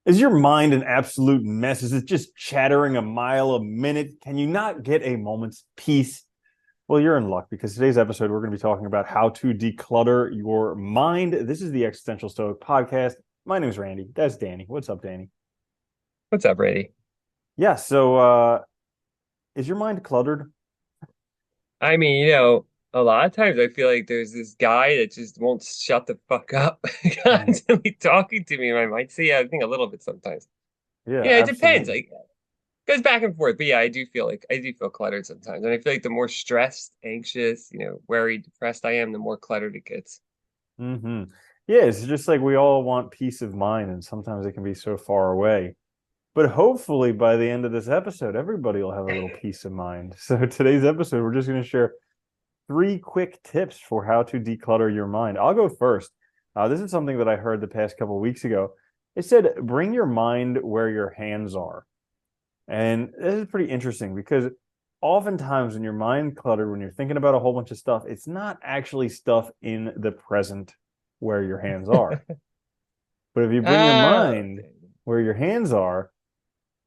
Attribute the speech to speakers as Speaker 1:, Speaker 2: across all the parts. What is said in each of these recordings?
Speaker 1: Is your mind an absolute mess? Is it just chattering a mile a minute? Can you not get a moment's peace? Well, you're in luck because today's episode, we're going to be talking about how to declutter your mind. This is the Existential Stoic podcast. My name is Randy. That's Danny. What's up, Danny?
Speaker 2: What's up, Brady?
Speaker 1: Yeah, is your mind cluttered?
Speaker 2: I mean, a lot of times I feel like there's this guy that just won't shut the fuck up,
Speaker 1: Mm.
Speaker 2: constantly talking to me in my mind. So yeah, I think a little bit sometimes.
Speaker 1: Yeah,
Speaker 2: It depends.
Speaker 1: absolutely.
Speaker 2: Like goes back and forth. But yeah, I do feel cluttered sometimes. And I feel like the more stressed, anxious, worried, depressed I am, the more cluttered it gets.
Speaker 1: Hmm. Yeah, it's just like we all want peace of mind, and sometimes it can be so far away. But hopefully, by the end of this episode, everybody will have a little peace of mind. So, today's episode, we're just going to share three quick tips for how to declutter your mind. I'll go first. This is something that I heard the past couple of weeks ago. It said, bring your mind where your hands are. And this is pretty interesting because oftentimes when your mind cluttered, when you're thinking about a whole bunch of stuff, it's not actually stuff in the present where your hands are. But if you bring your
Speaker 2: Oh,
Speaker 1: mind where your hands are,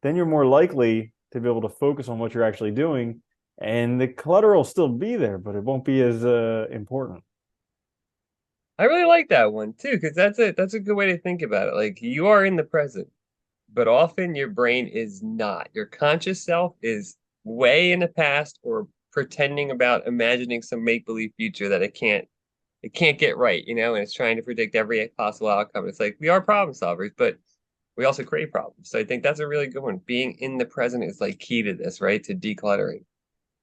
Speaker 1: then you're more likely to be able to focus on what you're actually doing. And the clutter will still be there, but it won't be as important.
Speaker 2: I really like that one too, because that's a good way to think about it. Like you are in the present, but often your brain is not. Your conscious self is way in the past or pretending about imagining some make-believe future that it can't get right, and it's trying to predict every possible outcome. It's like we are problem solvers, but we also create problems. So I think that's a really good one. Being in the present is like key to this, right? To decluttering,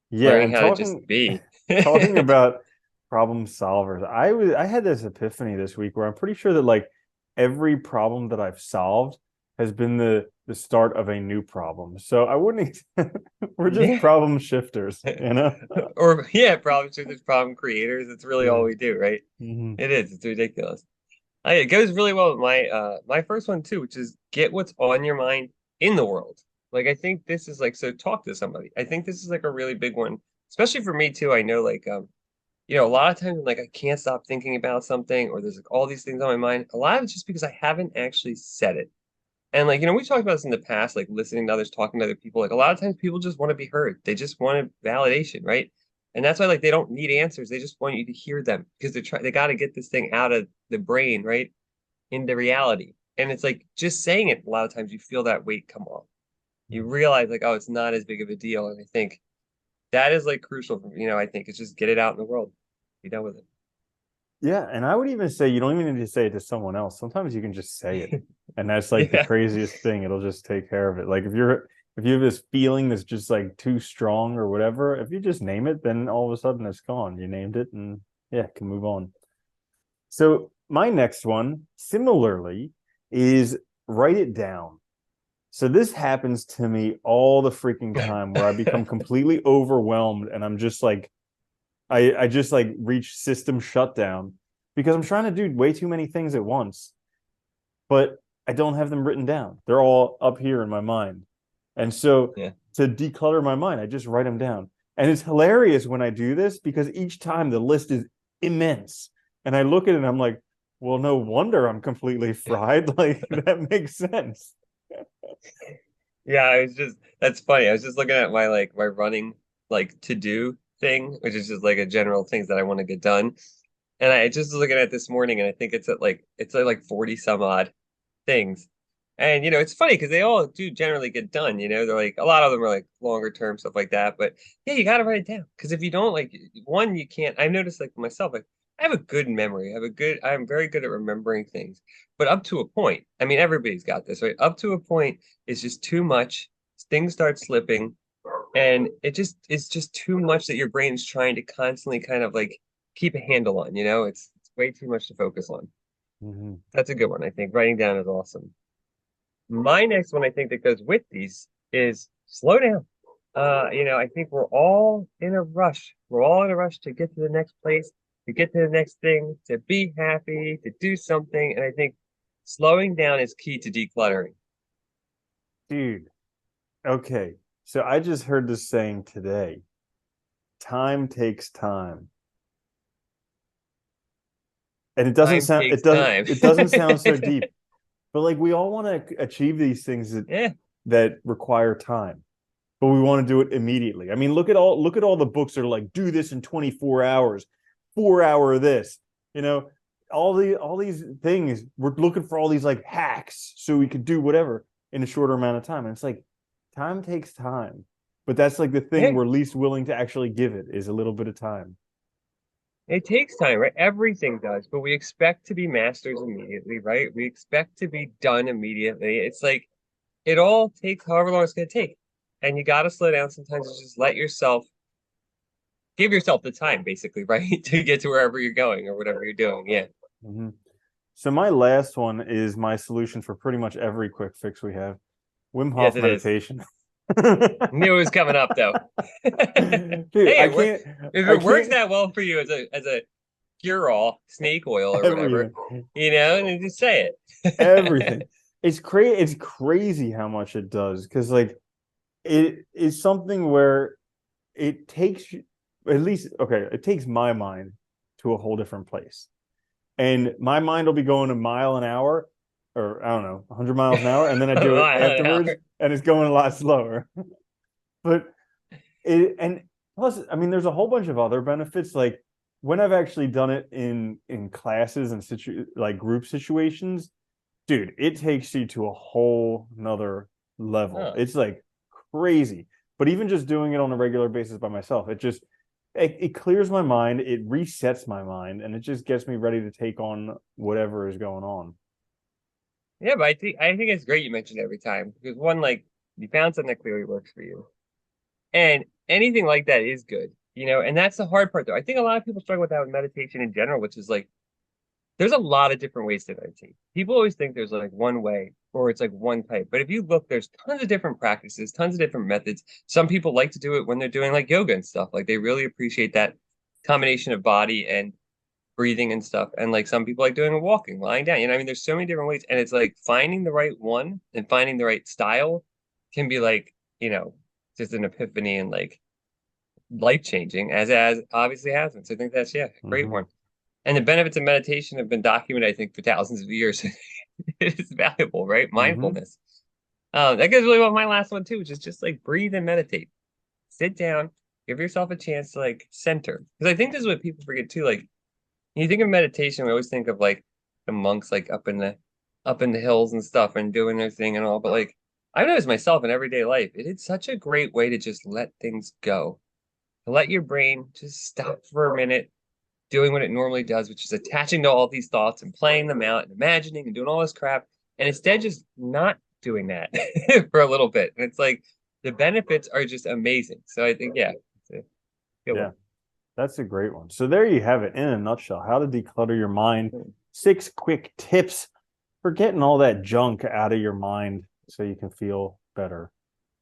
Speaker 1: Yeah,
Speaker 2: learning
Speaker 1: and
Speaker 2: how to just
Speaker 1: talking
Speaker 2: be.
Speaker 1: talking about problem solvers, I had this epiphany this week where I'm pretty sure that like every problem that I've solved has been the start of a new problem. So I wouldn't we're just
Speaker 2: Yeah.
Speaker 1: problem shifters, you know?
Speaker 2: Or yeah, problem solvers, problem creators. It's really all
Speaker 1: Yeah.
Speaker 2: we do, right?
Speaker 1: Hmm.
Speaker 2: It is. It's ridiculous. It goes really well with my first one too, which is get what's on your mind in the world. Like I think this is like so talk to somebody. I think this is like a really big one, especially for me too. I know like a lot of times like I can't stop thinking about something or there's like all these things on my mind. A lot of it's just because I haven't actually said it. And like, we talked about this in the past, like listening to others, talking to other people. Like a lot of times people just want to be heard. They just want validation, right? And that's why like they don't need answers. They just want you to hear them because they got to get this thing out of the brain, right? Into reality. And it's like just saying it, a lot of times you feel that weight come off. You realize like, oh, it's not as big of a deal. And I think that is like crucial for me. I think it's just get it out in the world. Be done with
Speaker 1: Yeah, and I would even say you don't even need to say it to someone else. Sometimes you can just say it.
Speaker 2: it.
Speaker 1: And that's like the
Speaker 2: Yeah.
Speaker 1: craziest thing. It'll just take care of it. Like if you have this feeling that's just like too strong or whatever, if you just name it, then all of a sudden it's gone. You named it and yeah, can move on. So my next one, similarly, is write it down. So this happens to me all the freaking time where I become completely overwhelmed and I'm just like I just like reach system shutdown because I'm trying to do way too many things at once, but I don't have them written down. They're all up here in my mind. And so
Speaker 2: Yeah.
Speaker 1: to declutter my mind, I just write them down. And it's hilarious when I do this because each time the list is immense. And I look at it and I'm like, well, no wonder I'm completely fried. Like that makes sense.
Speaker 2: Yeah, that's funny. I was just looking at my running like to do thing, which is just like a general things that I want to get done. And I just was looking at it this morning and I think it's at like 40 some odd things. And it's funny because they all do generally get done, they're like a lot of them are like longer term stuff like that. But yeah, you gotta write it down. Because if you don't like one, you can't I've noticed like myself, like I have a good memory. I'm very good at remembering things. But up to a point, I mean everybody's got this, right? Up to a point, it's just too much. Things start slipping, and it's just too much that your brain's trying to constantly kind of like keep a handle on, it's way too much to focus on.
Speaker 1: Mhm.
Speaker 2: That's a good one. I think writing down is awesome. My next one I think that goes with these is slow down. I think we're all in a rush. We're all in a rush to get to the next place, to get to the next thing, to be happy, to do something. And I think slowing down is key to decluttering.
Speaker 1: Dude, okay. So I just heard this saying today. Time takes time. And
Speaker 2: Time takes time.
Speaker 1: it doesn't sound so deep. But like we all want to achieve these things
Speaker 2: Yeah.
Speaker 1: that require time, but we want to do it immediately. I mean, look at all the books that are like, do this in 24 hours, 4 hour this, you know, all these things. We're looking for all these like hacks so we could do whatever in a shorter amount of time. And it's like time takes time. But that's like the thing
Speaker 2: Yeah.
Speaker 1: we're least willing to actually give it is a little bit of time.
Speaker 2: It takes time, right? Everything does, but we expect to be masters immediately, right? We expect to be done immediately. It's like it all takes however long it's going to take. And you got to slow down sometimes and just give yourself the time, basically, right? To get to wherever you're going or whatever you're doing. Yeah.
Speaker 1: Mm-hmm. So my last one is my solution for pretty much every quick fix we have. Wim
Speaker 2: Yes,
Speaker 1: Hof
Speaker 2: it is.
Speaker 1: meditation.
Speaker 2: Knew it was coming up though.
Speaker 1: Dude,
Speaker 2: Hey,
Speaker 1: I can't
Speaker 2: if
Speaker 1: I
Speaker 2: it works
Speaker 1: can't
Speaker 2: that well for you as a cure-all, snake oil or whatever,
Speaker 1: everything.
Speaker 2: and then just say it.
Speaker 1: Everything. It's crazy how much it does because like it is something where it takes at least okay, it takes my mind to a whole different place. And my mind will be going a mile an hour or I don't know, 100 miles an hour and then I do it
Speaker 2: Mile an
Speaker 1: afterwards
Speaker 2: hour.
Speaker 1: and it's going a lot slower. But and plus I mean there's a whole bunch of other benefits like when I've actually done it in classes and like group situations, dude, it takes you to a whole nother level.
Speaker 2: Huh.
Speaker 1: It's like crazy. But even just doing it on a regular basis by myself, it clears my mind, it resets my mind, and it just gets me ready to take on whatever is going on.
Speaker 2: Yeah, but I think it's great you mentioned every time because one, like you found something that clearly works for you. And anything like that is good, and that's the hard part though. I think a lot of people struggle with that with meditation in general, which is like there's a lot of different ways to meditate. People always think there's like one way or it's like one type. But if you look, there's tons of different practices, tons of different methods. Some people like to do it when they're doing like yoga and stuff. Like they really appreciate that combination of body and breathing and stuff. And like some people like doing a walking, lying down. I mean, there's so many different ways. And it's like finding the right one and finding the right style can be like, just an epiphany and like life changing as obviously has been. So I think that's a great
Speaker 1: Mm-hmm.
Speaker 2: one. And the benefits of meditation have been documented, I think, for thousands of years. It is valuable, right?
Speaker 1: Mm-hmm.
Speaker 2: Mindfulness. That goes really well with my last one too, which is just like breathe and meditate. Sit down, give yourself a chance to like center. Because I think this is what people forget too. Like when you think of meditation, we always think of like the monks like up in the hills and stuff and doing their thing and all. But like I've noticed myself in everyday life, it is such a great way to just let things go. To let your brain just stop for a minute doing what it normally does, which is attaching to all these thoughts and playing them out and imagining and doing all this crap, and instead just not doing that for a little bit. And it's like the benefits are just amazing. So I think, it's a good
Speaker 1: Yeah,
Speaker 2: one.
Speaker 1: that's a great one. So there you have it in a nutshell, how to declutter your mind. 6 quick tips for getting all that junk out of your mind so you can feel better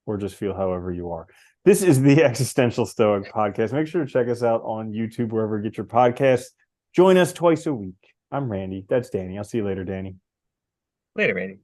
Speaker 1: or just feel however you are. This is the Existential Stoic podcast. Make sure to check us out on YouTube, wherever you get your podcasts. Join us twice a week. I'm Randy. That's Danny. I'll see you later, Danny.
Speaker 2: Later, Randy.